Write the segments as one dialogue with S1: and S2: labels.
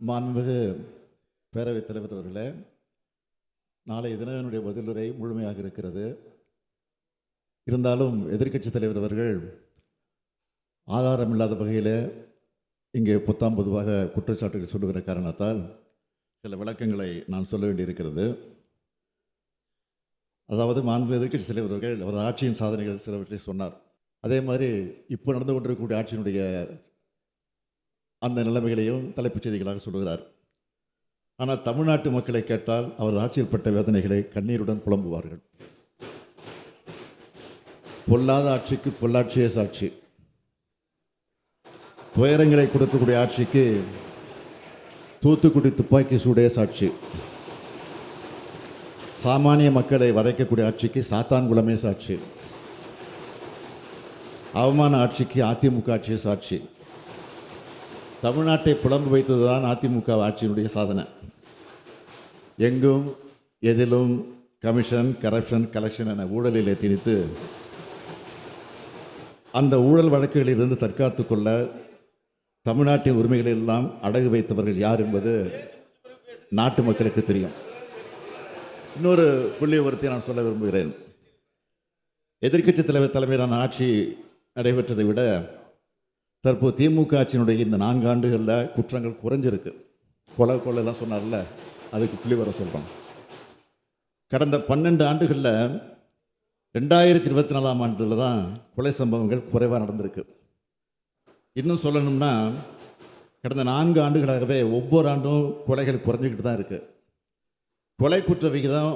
S1: மாண்புமிகு பேரவைத் தலைவர் அவர்களே, நாளைய தினம் என்னுடைய பதிலுரை முழுமையாக இருக்கிறது. இருந்தாலும் எதிர்க்கட்சித் தலைவர் அவர்கள் ஆதாரம் இல்லாத வகையில் இங்கே பொத்தாம் பொதுவாக குற்றச்சாட்டுகள் சொல்லுகிற காரணத்தால் சில விளக்கங்களை நான் சொல்ல வேண்டியிருக்கிறது. அதாவது மாண்பு எதிர்க்கட்சி தலைவர் அவர்கள் அவரது ஆட்சியின் சாதனைகள் சிலவற்றை சொன்னார். அதே மாதிரி இப்போ நடந்து கொண்டிருக்கக்கூடிய ஆட்சியினுடைய அந்த நிலைமைகளையும் தலைப்புச் செய்திகளாக சொல்லுகிறார். ஆனால் தமிழ்நாட்டு மக்களை கேட்டால் அவர் ஆட்சியில் பட்ட வேதனைகளை கண்ணீருடன் புலம்புவார்கள். பொல்லாத ஆட்சிக்கு பொள்ளாட்சியே சாட்சி, துயரங்களை கொடுக்கக்கூடிய ஆட்சிக்கு தூத்துக்குடி துப்பாக்கி சூடே சாட்சி, சாமானிய மக்களை வதைக்கக்கூடிய ஆட்சிக்கு சாத்தான்குளமே சாட்சி, அவமான ஆட்சிக்கு அதிமுக ஆட்சியே சாட்சி. தமிழ்நாட்டை புலம்பு வைத்ததுதான் அதிமுக ஆட்சியினுடைய சாதனை. எங்கும் எதிலும் கமிஷன், கரப்ஷன், கலெக்ஷன் என ஊழலிலே திணித்து அந்த ஊழல் வழக்குகளிலிருந்து தற்காத்து கொள்ள தமிழ்நாட்டின் உரிமைகளை எல்லாம் அடகு வைத்தவர்கள் யார் என்பது நாட்டு மக்களுக்கு தெரியும். இன்னொரு புள்ளி விவரத்தை நான் சொல்ல விரும்புகிறேன். எதிர்க்கட்சி தலைவர் தலைமையிலான ஆட்சி நடைபெற்றதை விட தற்போது திமுக ஆட்சியினுடைய இந்த 4 ஆண்டுகளில் குற்றங்கள் குறைஞ்சிருக்கு. கொலைலாம் சொன்னார்ல, அதுக்கு புள்ளி வர சொல்கிறோம். கடந்த 12 ஆண்டுகளில் 2024ஆம் ஆண்டில் தான் கொலை சம்பவங்கள் குறைவாக நடந்திருக்கு. இன்னும் சொல்லணும்னா கடந்த 4 ஆண்டுகளாகவே ஒவ்வொரு ஆண்டும் கொலைகள் குறைஞ்சிக்கிட்டு தான் இருக்குது. கொலை குற்ற விகிதம்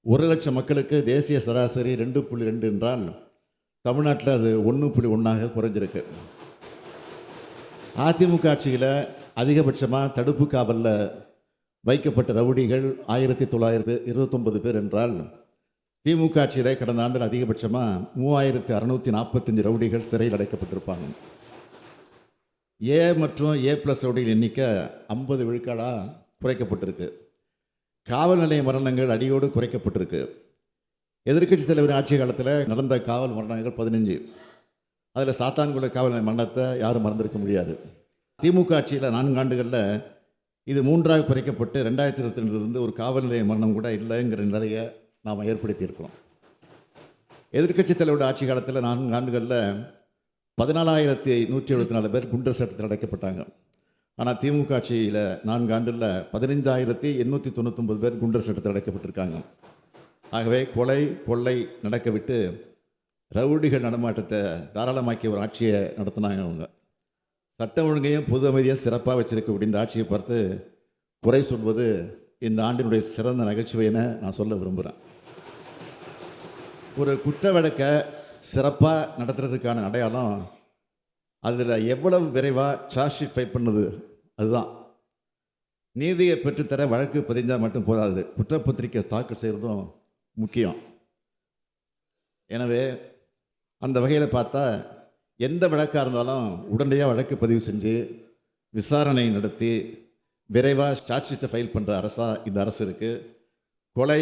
S1: 1,00,000 மக்களுக்கு தேசிய சராசரி 2.2 என்றால் தமிழ்நாட்டில் அது 1.1ஆக குறைஞ்சிருக்கு. அதிமுக ஆட்சியில் அதிகபட்சமாக தடுப்பு காவலில் வைக்கப்பட்ட ரவுடிகள் 1929 பேர் என்றால் திமுக ஆட்சியில் கடந்த ஆண்டில் அதிகபட்சமாக 3645 ரவுடிகள் சிறையில் அடைக்கப்பட்டிருப்பாங்க. ஏ மற்றும் A+ ரவுடிகள் எண்ணிக்கை 50 விழுக்காடாக குறைக்கப்பட்டிருக்கு. காவல் நிலைய மரணங்கள் அடியோடு குறைக்கப்பட்டிருக்கு. எதிர்க்கட்சி தலைவர் ஆட்சி காலத்தில் நடந்த காவல் மரணங்கள் 15. அதில் சாத்தான்குள காவல் நிலைய மரணத்தை யாரும் மறந்திருக்க முடியாது. திமுக ஆட்சியில் 4 ஆண்டுகளில் இது 3ஆக குறைக்கப்பட்டு 2022 ஒரு காவல் நிலைய மரணம் கூட இல்லைங்கிற நிலையை நாம் ஏற்படுத்தியிருக்கிறோம். எதிர்க்கட்சி தலைவருடைய ஆட்சி காலத்தில் 4 ஆண்டுகளில் 14,174 பேர் குண்டர் சட்டத்தில் அடைக்கப்பட்டாங்க. ஆனால் திமுக ஆட்சியில் 4 ஆண்டில் 15,899 பேர் குண்டர் சட்டத்தில் அடைக்கப்பட்டிருக்காங்க. ஆகவே கொலை கொள்ளை நடக்க விட்டு ரவுடிகள் நடமாட்டத்தை தாராளமாக்கிய ஒரு ஆட்சியை நடத்தினாங்க. அவங்க சட்டம் ஒழுங்கையும் பொது அமைதியாக சிறப்பாக வச்சிருக்கக்கூடிய இந்த ஆட்சியை பார்த்து குறை சொல்வது இந்த ஆண்டினுடைய சிறந்த நகைச்சுவைன்னு நான் சொல்ல விரும்புகிறேன். ஒரு குற்ற வழக்கை சிறப்பாக நடத்துறதுக்கான அடையாளம் அதில் எவ்வளவு விரைவாக சார்ஜ் ஷீட் ஃபைல் பண்ணுது, அதுதான். நீதியை பெற்றுத்தர வழக்கு பதிஞ்சால் மட்டும் போதாது, குற்றப்பத்திரிக்கை தாக்கல் செய்கிறதும் முக்கியம். எனவே அந்த வகையில் பார்த்தா எந்த வழக்காக இருந்தாலும் உடனடியாக வழக்கு பதிவு செஞ்சு விசாரணை நடத்தி விரைவாக சார்ஜ் ஷீட்டை ஃபைல் பண்ணுற அரசாக இந்த அரசு இருக்குது. கொலை,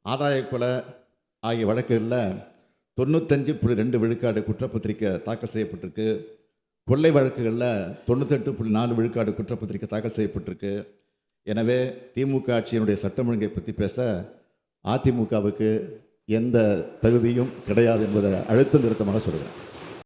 S1: ஆதாய கொலை ஆகிய வழக்குகளில் 95.2 விழுக்காடு குற்றப்பத்திரிக்கை தாக்கல் செய்யப்பட்டிருக்கு. கொள்ளை வழக்குகளில் 98.4 விழுக்காடு குற்றப்பத்திரிக்கை தாக்கல் செய்யப்பட்டிருக்கு. எனவே திமுக ஆட்சியினுடைய சட்டம் ஒழுங்கை பற்றி பேச அதிமுகவுக்கு எந்த தகுதியும் கிடையாது என்பதை அழுத்தம் திருத்தமாக சொல்கிறேன்.